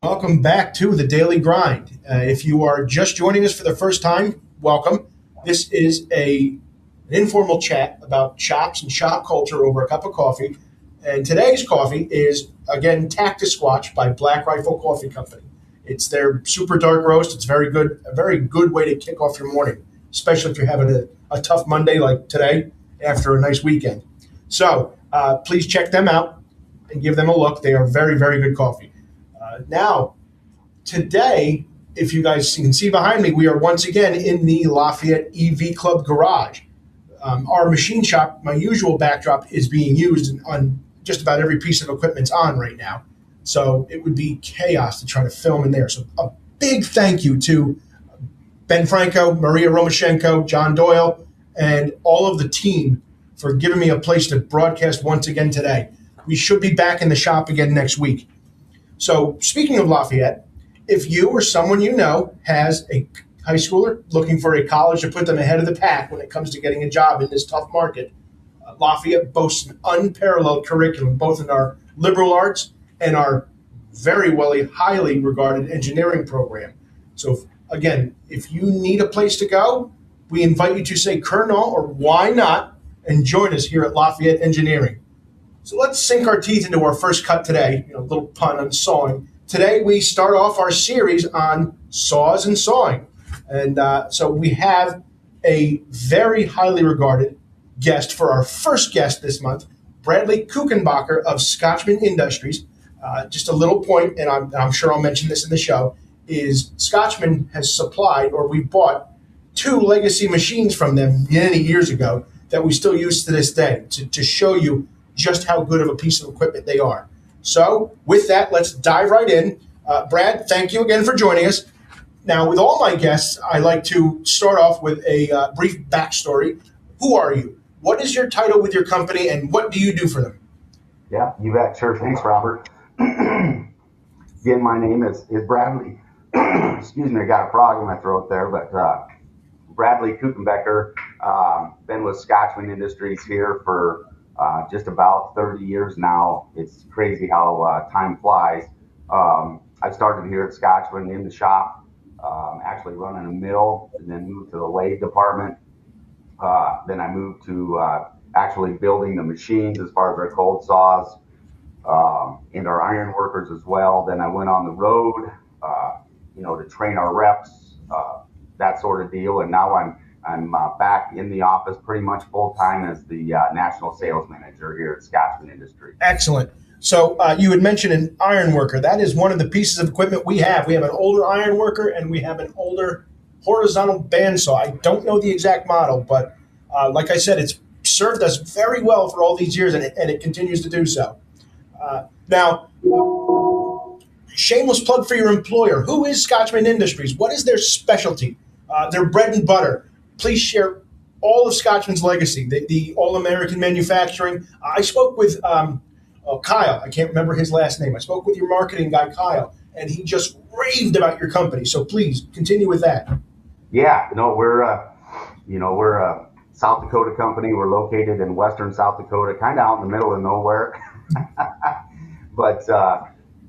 Welcome back to the Daily Grind. If you are just joining us for the first time, welcome. This is an informal chat about shops and shop culture over a cup of coffee. And today's coffee is, again, Cactus Squatch by Black Rifle Coffee Company. It's their super dark roast. It's very good, a very good way to kick off your morning, especially if you're having a tough Monday like today after a nice weekend. So please check them out and give them a look. They are very, very good coffee. Now, today, if you guys can see behind me, we are once again in the Lafayette EV Club garage. Our machine shop, my usual backdrop, is being used on just about every piece of equipment's on right now. So it would be chaos to try to film in there. So a big thank you to Ben Franco, Maria Romashchenko, John Doyle, and all of the team for giving me a place to broadcast once again today. We should be back in the shop again next week. So speaking of Lafayette, if you or someone you know has a high schooler looking for a college to put them ahead of the pack when it comes to getting a job in this tough market, Lafayette boasts an unparalleled curriculum, both in our liberal arts and our very well, highly regarded engineering program. So, again, if you need a place to go, we invite you to say Cur Non or why not and join us here at Lafayette Engineering. So let's sink our teeth into our first cut today, a little pun on sawing. Today we start off our series on saws and sawing. And so we have a very highly regarded guest for our first guest this month, Bradley Kuchenbacher of Scotchman Industries. Just a little point, and I'm sure I'll mention this in the show, is Scotchman has supplied, or we bought, two legacy machines from them many years ago that we still use to this day to show you just how good of a piece of equipment they are. So with that, let's dive right in. Brad, thank you again for joining us. Now, with all my guests, I like to start off with a brief backstory. Who are you? What is your title with your company, and what do you do for them? Yeah, you bet. Sure. Thanks, Robert. Again, my name is Bradley. Excuse me, I got a frog in my throat there, but Bradley Kuchenbacher. Been with Scotchman Industries here for just about 30 years now. It's crazy how time flies. I started here at Scotchman in the shop, actually running a mill, and then moved to the lathe department. Then I moved to actually building the machines as far as our cold saws and our iron workers as well. Then I went on the road, to train our reps, that sort of deal. And now I'm back in the office pretty much full time as the national sales manager here at Scotchman Industries. Excellent. So you had mentioned an iron worker. That is one of the pieces of equipment we have. We have an older iron worker and we have an older horizontal bandsaw. I don't know the exact model, but like I said, it's served us very well for all these years, and it continues to do so. Now, shameless plug for your employer. Who is Scotchman Industries? What is their specialty? Their bread and butter. Please share all of Scotchman's legacy, the all-American manufacturing. I spoke with Kyle. I can't remember his last name. I spoke with your marketing guy, Kyle, and he just raved about your company. So please continue with that. Yeah, we're a South Dakota company. We're located in western South Dakota, kind of out in the middle of nowhere. But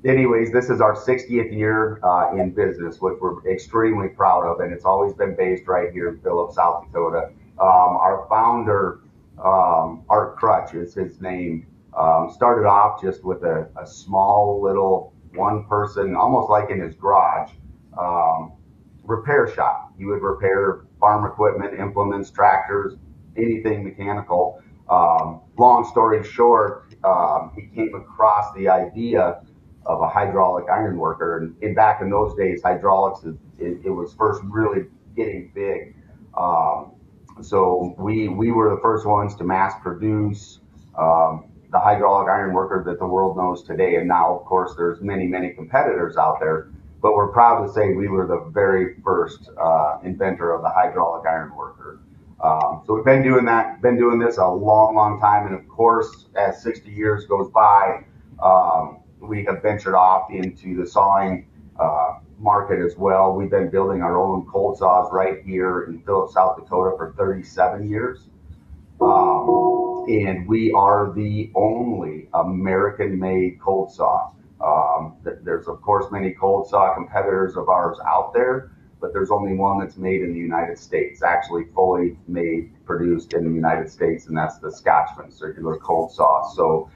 anyways, this is our 60th year in business, which we're extremely proud of, and it's always been based right here in Phillips, South Dakota. Our founder, Art Crutch is his name, started off just with a small little one person, almost like in his garage, repair shop. He would repair farm equipment, implements, tractors, anything mechanical. Long story short, he came across the idea of a hydraulic iron worker. And back in those days, hydraulics, it was first really getting big. So we were the first ones to mass produce the hydraulic iron worker that the world knows today. And now, of course, there's many, many competitors out there. But we're proud to say we were the very first inventor of the hydraulic iron worker. So we've been doing this a long, long time. And of course, as 60 years goes by, we have ventured off into the sawing market as well. We've been building our own cold saws right here in Phillips, South Dakota for 37 years. And we are the only American-made cold saw. There's of course many cold saw competitors of ours out there, but there's only one that's made in the United States, actually fully made, produced in the United States, and that's the Scotchman circular cold saw. So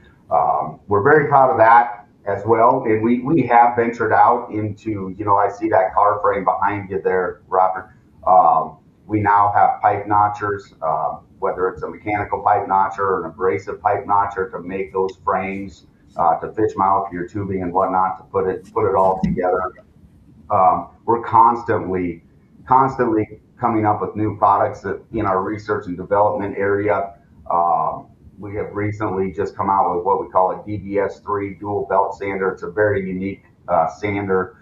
we're very proud of that as well. And we have ventured out into, I see that car frame behind you there, Robert. We now have pipe notchers, whether it's a mechanical pipe notcher or an abrasive pipe notcher, to make those frames, to fish mouth your tubing and whatnot, to put it all together. We're constantly coming up with new products in our research and development area. We have recently just come out with what we call a DBS3 dual belt sander. It's a very unique sander.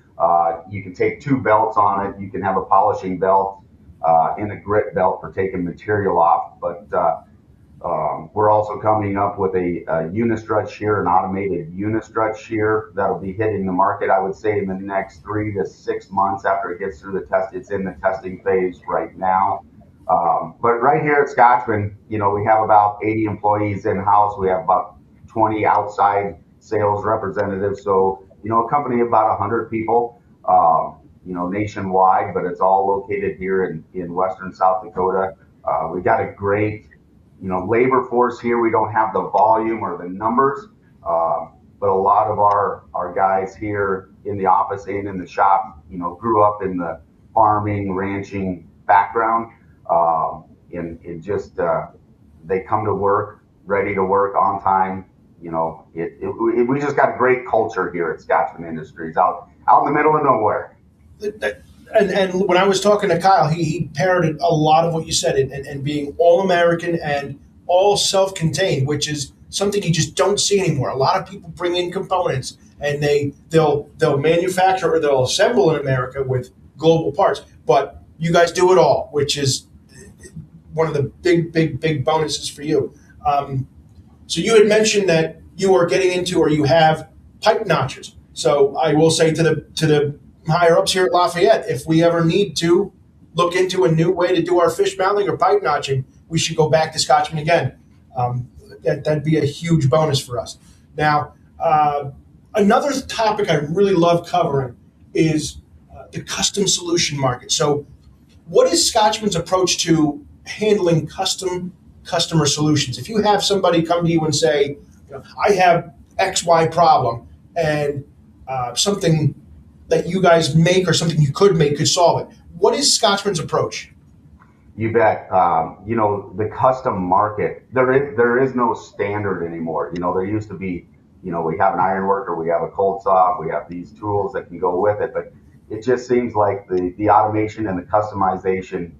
You can take two belts on it. You can have a polishing belt and a grit belt for taking material off. But we're also coming up with a unistrut shear, an automated unistrut shear that'll be hitting the market, I would say, in the next 3 to 6 months after it gets through the test. It's in the testing phase right now. But right here at Scotchman, we have about 80 employees in-house. We have about 20 outside sales representatives. So, a company of about 100 people, nationwide, but it's all located here in Western South Dakota. We got a great, labor force here. We don't have the volume or the numbers, but a lot of our guys here in the office and in the shop, grew up in the farming, ranching background. And just they come to work, ready to work on time. We just got a great culture here at Scotchman Industries, out in the middle of nowhere. And when I was talking to Kyle, he parroted a lot of what you said, and being all American and all self-contained, which is something you just don't see anymore. A lot of people bring in components, and they'll manufacture or they'll assemble in America with global parts, but you guys do it all, which is one of the big bonuses for you. So you had mentioned that you are getting into, or you have, pipe notchers. So I will say to the higher ups here at Lafayette, if we ever need to look into a new way to do our fish mounting or pipe notching, we should go back to Scotchman again. That'd be a huge bonus for us. Now, another topic I really love covering is the custom solution market. So what is Scotchman's approach to handling customer solutions? If you have somebody come to you and say, I have XY problem, and something that you guys make or something you could make could solve it, what is Scotchman's approach? You bet. The custom market, there is no standard anymore. There used to be, we have an iron worker, we have a cold saw, we have these tools that can go with it, but it just seems like the automation and the customization,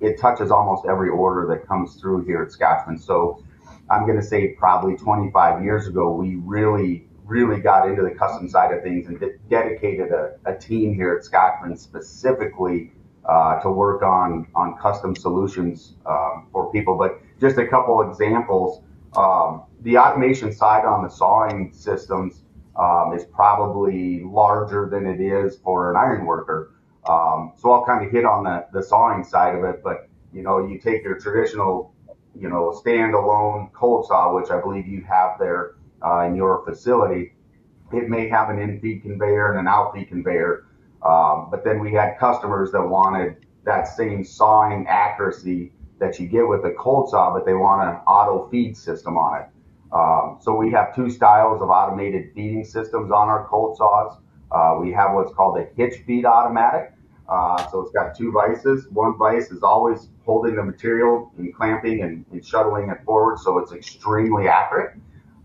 it touches almost every order that comes through here at Scotchman. So I'm going to say probably 25 years ago, we really got into the custom side of things and dedicated a team here at Scotchman specifically to work on custom solutions for people. But just a couple examples, the automation side on the sawing systems is probably larger than it is for an iron worker. So I'll kind of hit on the sawing side of it, but you take your traditional, standalone cold saw, which I believe you have there in your facility. It may have an in-feed conveyor and an out-feed conveyor, but then we had customers that wanted that same sawing accuracy that you get with a cold saw, but they want an auto feed system on it. So we have two styles of automated feeding systems on our cold saws. We have what's called a hitch feed automatic. So it's got two vices. One vice is always holding the material and clamping and shuttling it forward, so it's extremely accurate.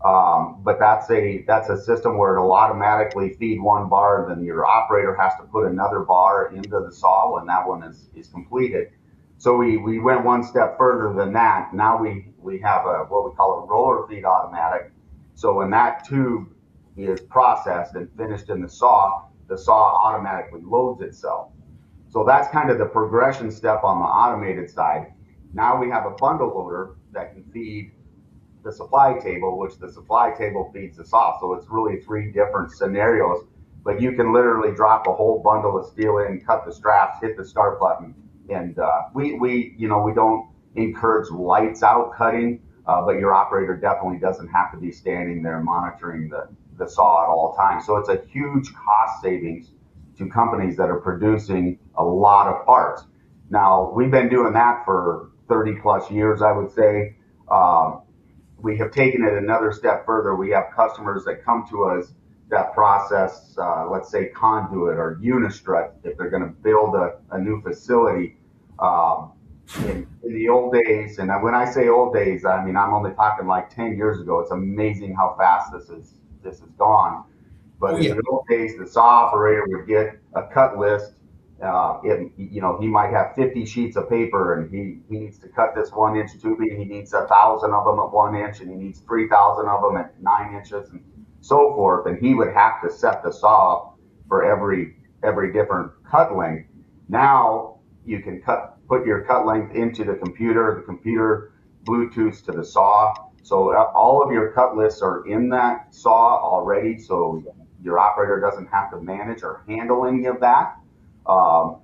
But that's a system where it'll automatically feed one bar, and then your operator has to put another bar into the saw when that one is completed. So we went one step further than that. Now we have what we call a roller feed automatic. So when that tube is processed and finished in the saw automatically loads itself. So that's kind of the progression step on the automated side. Now we have a bundle loader that can feed the supply table, which the supply table feeds the saw. So it's really three different scenarios, but you can literally drop a whole bundle of steel in, cut the straps, hit the start button. And we don't encourage lights out cutting, but your operator definitely doesn't have to be standing there monitoring the saw at all times. So it's a huge cost savings to companies that are producing a lot of parts. Now, we've been doing that for 30 plus years, I would say. Um, we have taken it another step further. We have customers that come to us that process, let's say, conduit or unistrut if they're going to build a new facility. Um, in the old days, and when I say old days, I mean I'm only talking like 10 years ago. It's amazing how fast this has gone. But Oh in yeah. the old days, the saw operator would get a cut list. He might have 50 sheets of paper, and he needs to cut this 1 inch tubing. He needs 1,000 of them at 1 inch, and he needs 3,000 of them at 9 inches, and so forth. And he would have to set the saw for every different cut length. Now you can put your cut length into the computer Bluetooths to the saw. So all of your cut lists are in that saw already. So your operator doesn't have to manage or handle any of that. Um,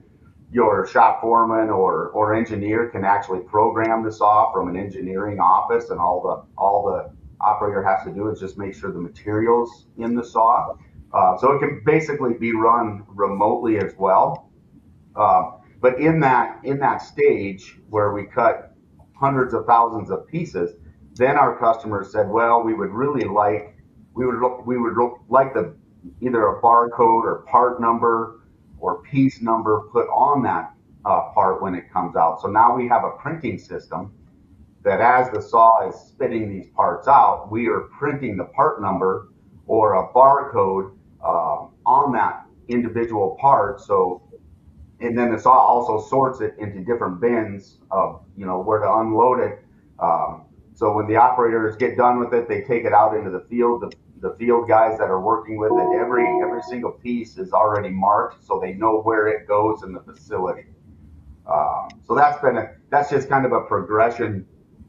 your shop foreman or engineer can actually program the saw from an engineering office, and all the operator has to do is just make sure the materials in the saw. So it can basically be run remotely as well. But in that stage where we cut hundreds of thousands of pieces, then our customers said, well, we would like the either a barcode or part number or piece number put on that part when it comes out. So now we have a printing system that as the saw is spitting these parts out, we are printing the part number or a barcode on that individual part. So, and then the saw also sorts it into different bins of where to unload it. So when the operators get done with it, they take it out into the field. The field guys that are working with it, every single piece is already marked, so they know where it goes in the facility. So that's just kind of a progression,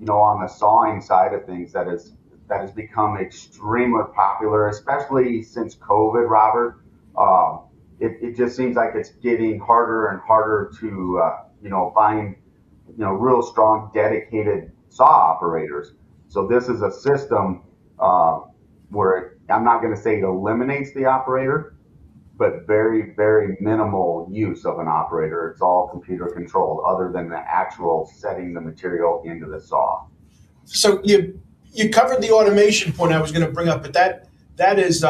on the sawing side of things that has become extremely popular, especially since COVID, Robert. It just seems like it's getting harder and harder to find real strong dedicated saw operators. So this is a system where I'm not going to say it eliminates the operator, but very, very minimal use of an operator. It's all computer controlled, other than the actual setting the material into the saw. So you covered the automation point I was going to bring up, but that is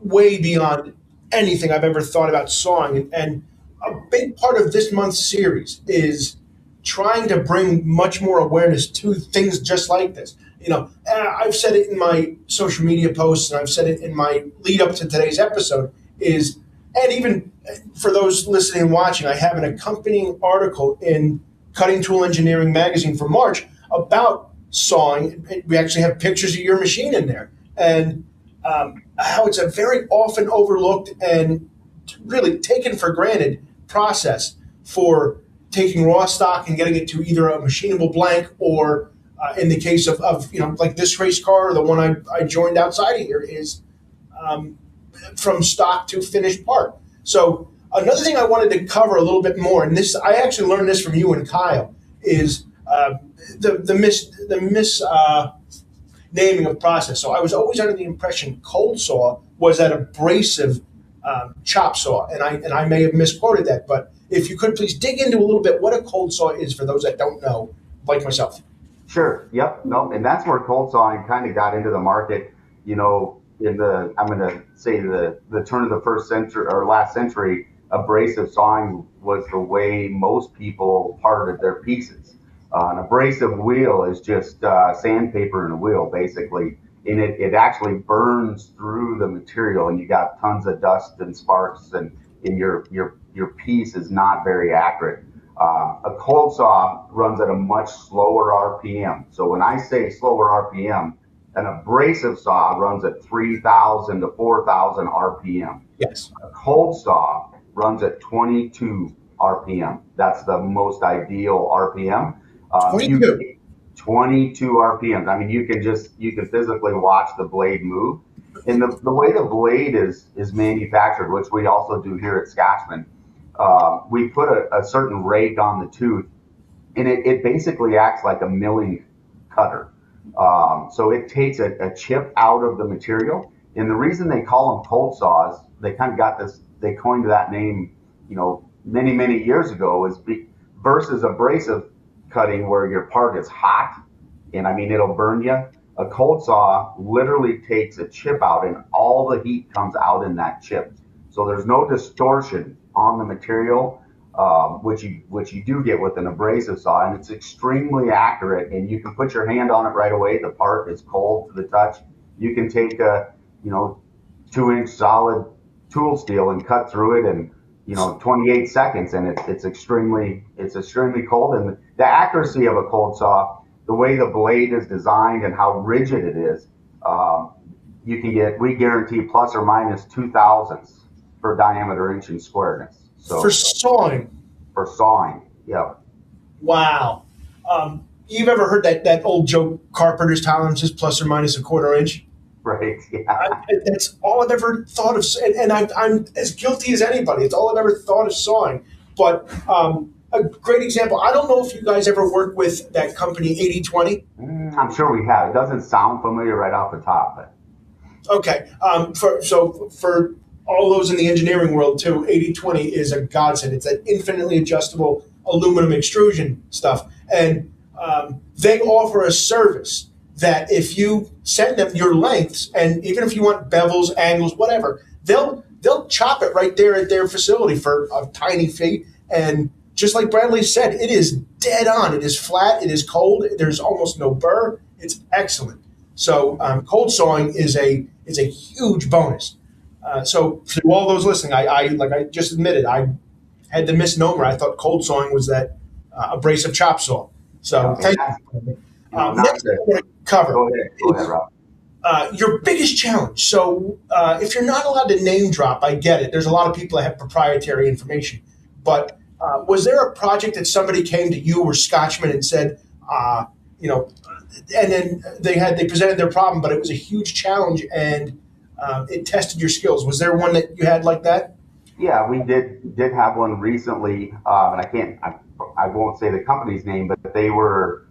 way beyond anything I've ever thought about sawing. And a big part of this month's series is trying to bring much more awareness to things just like this. I've said it in my social media posts, and I've said it in my lead up to today's episode. And even for those listening and watching, I have an accompanying article in Cutting Tool Engineering magazine for March about sawing. We actually have pictures of your machine in there, and how it's a very often overlooked and really taken for granted process for taking raw stock and getting it to either a machinable blank or in the case of like this race car or the one I joined outside of here is from stock to finished part. So another thing I wanted to cover a little bit more, and this I actually learned this from you and Kyle, is the mis naming of process. So I was always under the impression cold saw was that abrasive chop saw, and I may have misquoted that, but if you could please dig into a little bit what a cold saw is for those that don't know, like myself. Sure. Yep. No. And that's where cold sawing kind of got into the market. I'm going to say the turn of the first century or last century, abrasive sawing was the way most people parted their pieces. An abrasive wheel is just sandpaper in a wheel, basically, and it actually burns through the material, and you got tons of dust and sparks, and your piece is not very accurate. A cold saw runs at a much slower RPM. So when I say slower RPM, an abrasive saw runs at 3,000 to 4,000 RPM. Yes. A cold saw runs at 22 RPM. That's the most ideal RPM. 22 RPMs. I mean, you can physically watch the blade move. And the way the blade is manufactured, which we also do here at Scotchman, we put a certain rake on the tooth, and it basically acts like a milling cutter. So it takes a chip out of the material, And the reason they call them cold saws, they kind of got this, they coined that name, many, many years ago, versus abrasive cutting where your part is hot and I mean, it'll burn you. A cold saw literally takes a chip out and all the heat comes out in that chip. So there's no distortion on the material, which you do get with an abrasive saw, and it's extremely accurate. And you can put your hand on it right away. The part is cold to the touch. You can take a 2-inch solid tool steel and cut through it in 28 seconds, and it's extremely cold. And the accuracy of a cold saw, the way the blade is designed and how rigid it is, we guarantee plus or minus 0.02 per diameter inch in squareness. So for sawing. For sawing, yeah. Wow. You've ever heard that old joke, carpenter's tolerances plus or minus a quarter inch? Right. Yeah. That's all I've ever thought of, and I'm as guilty as anybody. It's all I've ever thought of sawing. But a great example. I don't know if you guys ever worked with that company 80/20. I'm sure we have. It doesn't sound familiar right off the top, but okay. For all those in the engineering world too, 80/20 is a godsend. It's an infinitely adjustable aluminum extrusion stuff, and they offer a service that if you send them your lengths, and even if you want bevels, angles, whatever, they'll chop it right there at their facility for a tiny fee. And just like Bradley said, it is dead on. It is flat. It is cold. There's almost no burr. It's excellent. So cold sawing is a huge bonus. So to all those listening, I just admitted, I had the misnomer. I thought cold sawing was that abrasive chop saw. So thank you. Next, I want to cover go ahead, Rob. Your biggest challenge. So if you're not allowed to name drop, I get it. There's a lot of people that have proprietary information. But was there a project that somebody came to you or Scotchman and said, and then they presented their problem, but it was a huge challenge and it tested your skills. Was there one that you had like that? Yeah, we did have one recently, and I won't say the company's name, but they were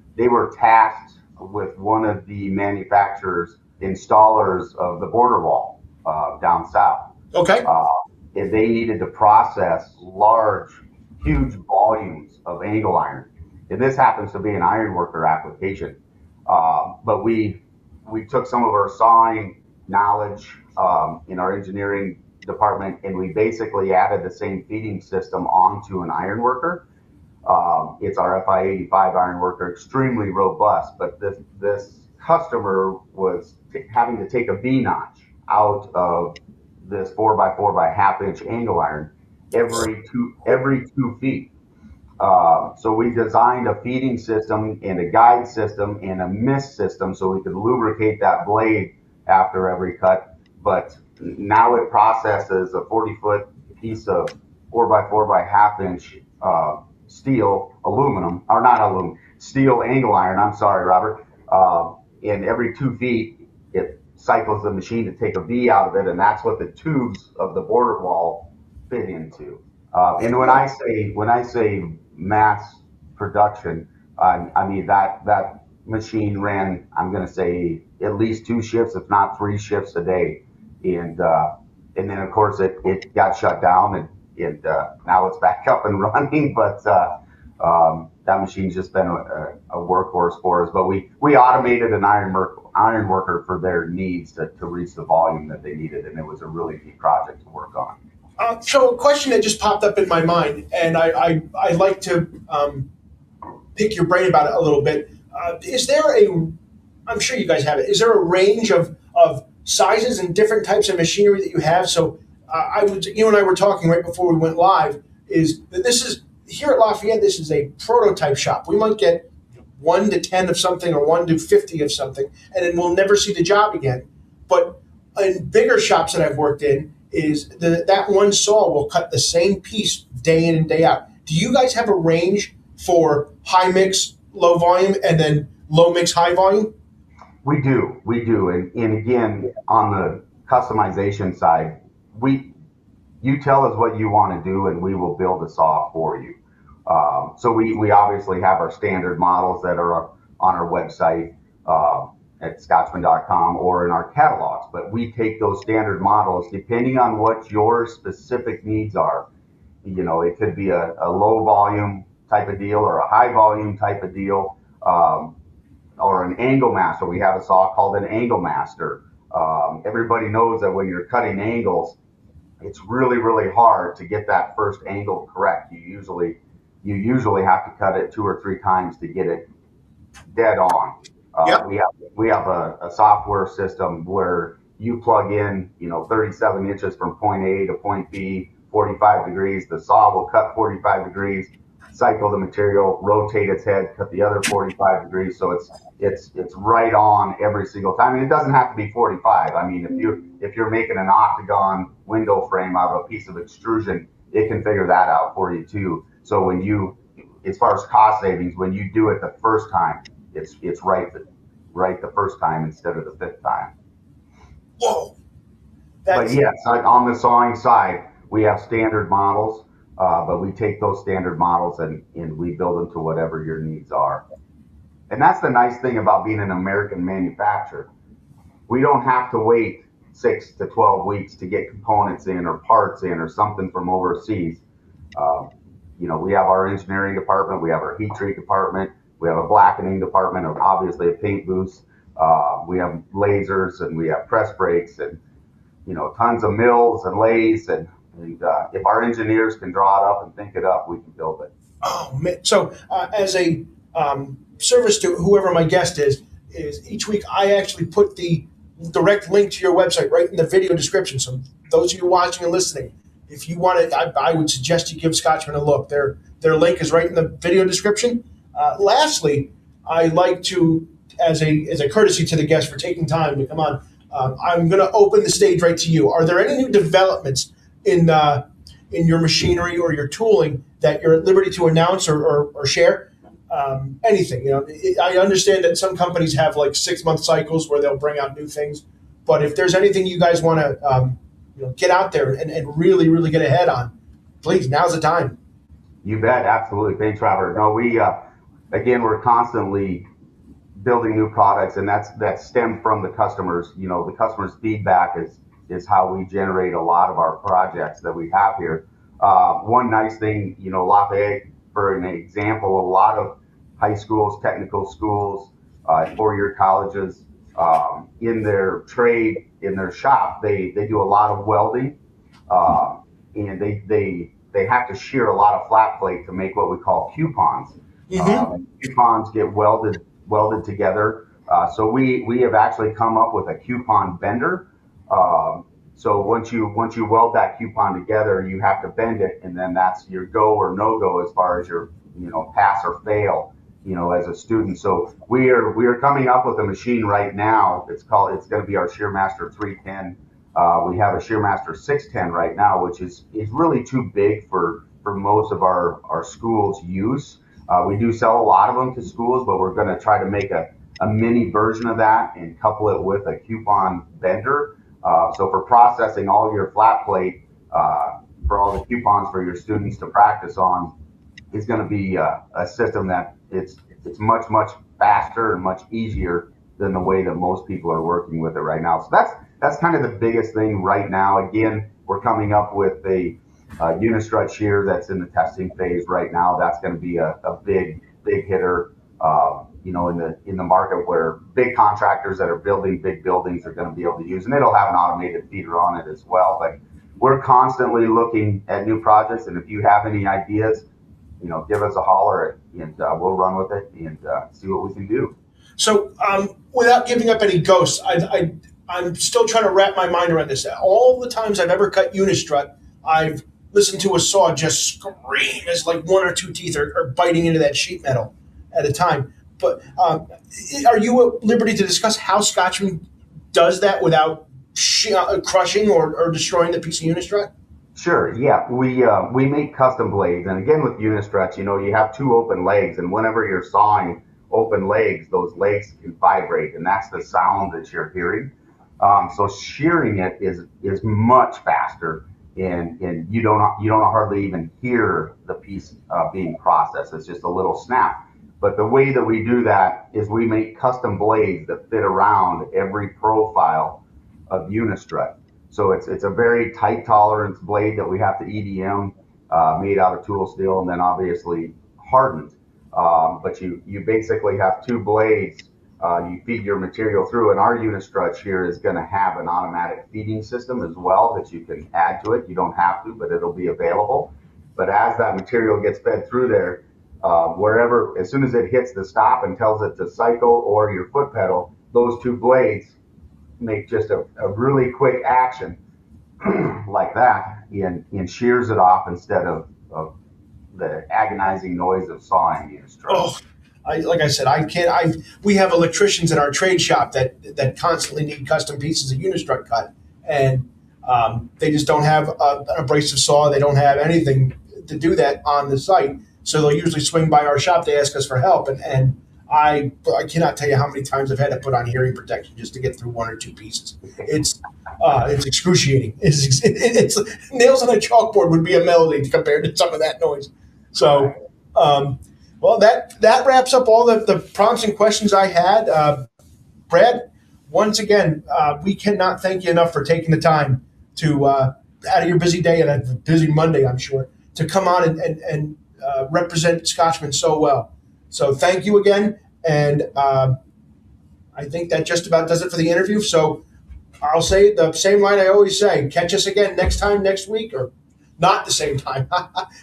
tasked with one of the manufacturers, installers of the border wall down south. Okay. And they needed to process huge volumes of angle iron. And this happens to be an iron worker application. But we took some of our sawing knowledge in our engineering department, and we basically added the same feeding system onto an iron worker. It's our FI85 iron worker, extremely robust, but this customer was having to take a V notch out of this 4x4 by half-inch angle iron every 2 feet. So we designed a feeding system and a guide system and a mist system so we could lubricate that blade after every cut. But now it processes a 40-foot piece of 4x4 by half-inch steel angle iron. I'm sorry, Robert. And every 2 feet, it cycles the machine to take a V out of it, and that's what the tubes of the border wall fit into. And when I say mass production, I mean that machine ran, I'm going to say, at least 2 shifts, if not 3 shifts a day, and then of course it got shut down, and now it's back up and running. But that machine's just been a workhorse for us. But we automated an iron worker for their needs to reach the volume that they needed, and it was a really neat project to work on. So a question that just popped up in my mind, and I like to pick your brain about it a little bit. Is there I'm sure you guys have it, is there a range of sizes and different types of machinery that you have? So you and I were talking right before we went live, is that this is, here at Lafayette, this is a prototype shop. We might get 1 to 10 of something or 1 to 50 of something, and then we'll never see the job again. But in bigger shops that I've worked in, is that one saw will cut the same piece day in and day out. Do you guys have a range for high mix, low volume, and then low mix, high volume? We do. And again, on the customization side, you tell us what you want to do and we will build a saw for you. So we obviously have our standard models that are on our website. at Scotchman.com or in our catalogs. But we take those standard models depending on what your specific needs are. It could be a low volume type of deal or a high volume type of deal, or an angle master. We have a saw called an angle master. Everybody knows that when you're cutting angles, it's really, really hard to get that first angle correct. You usually have to cut it 2 or 3 times to get it dead on. Yep. We have a software system where you plug in, 37 inches from point A to point B, 45 degrees. The saw will cut 45 degrees, cycle the material, rotate its head, cut the other 45 degrees. So it's right on every single time. And it doesn't have to be 45. I mean, if you're making an octagon window frame out of a piece of extrusion, it can figure that out for you too. So as far as cost savings, when you do it the first time, it's right the first time instead of the 5th time. Whoa. But yes, on the sawing side, we have standard models, but we take those standard models and we build them to whatever your needs are. And that's the nice thing about being an American manufacturer. We don't have to wait 6 to 12 weeks to get components in or parts in or something from overseas. We have our engineering department, we have our heat treat department, we have a blackening department, and obviously a paint booth. We have lasers and we have press brakes and tons of mills and lathes and if our engineers can draw it up and think it up, we can build it. Oh man! So as a service to whoever my guest is each week I actually put the direct link to your website right in the video description. So those of you watching and listening, if you want it, I would suggest you give Scotchman a look. Their link is right in the video description. Lastly, I like to, as a courtesy to the guest for taking time to come on, I'm going to open the stage right to you. Are there any new developments in your machinery or your tooling that you're at liberty to announce or share? Anything, I understand that some companies have like 6-month cycles where they'll bring out new things, but if there's anything you guys want to get out there and really, really get ahead on, please, now's the time. You bet. Absolutely. Thanks, Robert. No, we're constantly building new products, and that stemmed from the customers. The customers' feedback is how we generate a lot of our projects that we have here. One nice thing, Lafayette, for an example, a lot of high schools, technical schools, 4-year colleges, in their trade, in their shop, they do a lot of welding, and they have to shear a lot of flat plate to make what we call coupons. Mm-hmm. Coupons get welded together. So we have actually come up with a coupon bender. So once you weld that coupon together, you have to bend it, and then that's your go or no go as far as your pass or fail as a student. So we are coming up with a machine right now. It's going to be our Shearmaster 310. We have a Shearmaster 610 right now, which is really too big for most of our schools' use. We do sell a lot of them to schools, but we're going to try to make a mini version of that and couple it with a coupon bender. So for processing all your flat plate, for all the coupons for your students to practice on, is going to be a system that it's much, much faster and much easier than the way that most people are working with it right now. So that's kind of the biggest thing right now. Again, we're coming up with a unistrut shear that's in the testing phase right now. That's going to be a big hitter, in the market, where big contractors that are building big buildings are going to be able to use, and it'll have an automated feeder on it as well. But we're constantly looking at new projects, and if you have any ideas, give us a holler and we'll run with it and see what we can do. So without giving up any ghosts, I'm still trying to wrap my mind around this. All the times I've ever cut unistrut, I've listened to a saw just scream as like 1 or 2 teeth are biting into that sheet metal at a time. But are you at liberty to discuss how Scotchman does that without crushing or destroying the piece of unistrut? Sure. Yeah, we make custom blades, and again with unistruts, you have 2 open legs, and whenever you're sawing open legs, those legs can vibrate, and that's the sound that you're hearing. So shearing it is much faster, and you don't hardly even hear the piece being processed. It's just a little snap. But the way that we do that is we make custom blades that fit around every profile of unistrut. So it's a very tight tolerance blade that we have to EDM, made out of tool steel, and then obviously hardened. But you basically have two blades. You feed your material through, and our unistrut here is going to have an automatic feeding system as well that you can add to it. You don't have to, but it'll be available. But as that material gets fed through there, wherever, as soon as it hits the stop and tells it to cycle or your foot pedal, those two blades make just a really quick action like that and shears it off instead of the agonizing noise of sawing unistrut. Oh, like I said, I can't. We have electricians in our trade shop that constantly need custom pieces of unistrut cut, and they just don't have an abrasive saw. They don't have anything to do that on the site, so they'll usually swing by our shop to ask us for help. And I cannot tell you how many times I've had to put on hearing protection just to get through one or two pieces. It's excruciating. It's nails on a chalkboard would be a melody compared to some of that noise. So. Well, that wraps up all the prompts and questions I had. Brad, once again, we cannot thank you enough for taking the time to, out of your busy day and a busy Monday, I'm sure, to come on and represent Scotchman so well. So thank you again. And I think that just about does it for the interview. So I'll say the same line I always say, catch us again next week, or not the same time.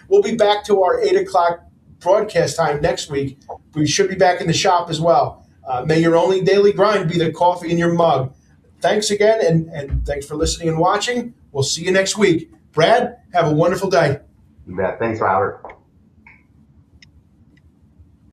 We'll be back to our 8 o'clock broadcast time next week. We should be back in the shop as well. May your only daily grind be the coffee in your mug. Thanks again, and thanks for listening and watching. We'll see you next week. Brad, have a wonderful day. You bet. Thanks, Robert.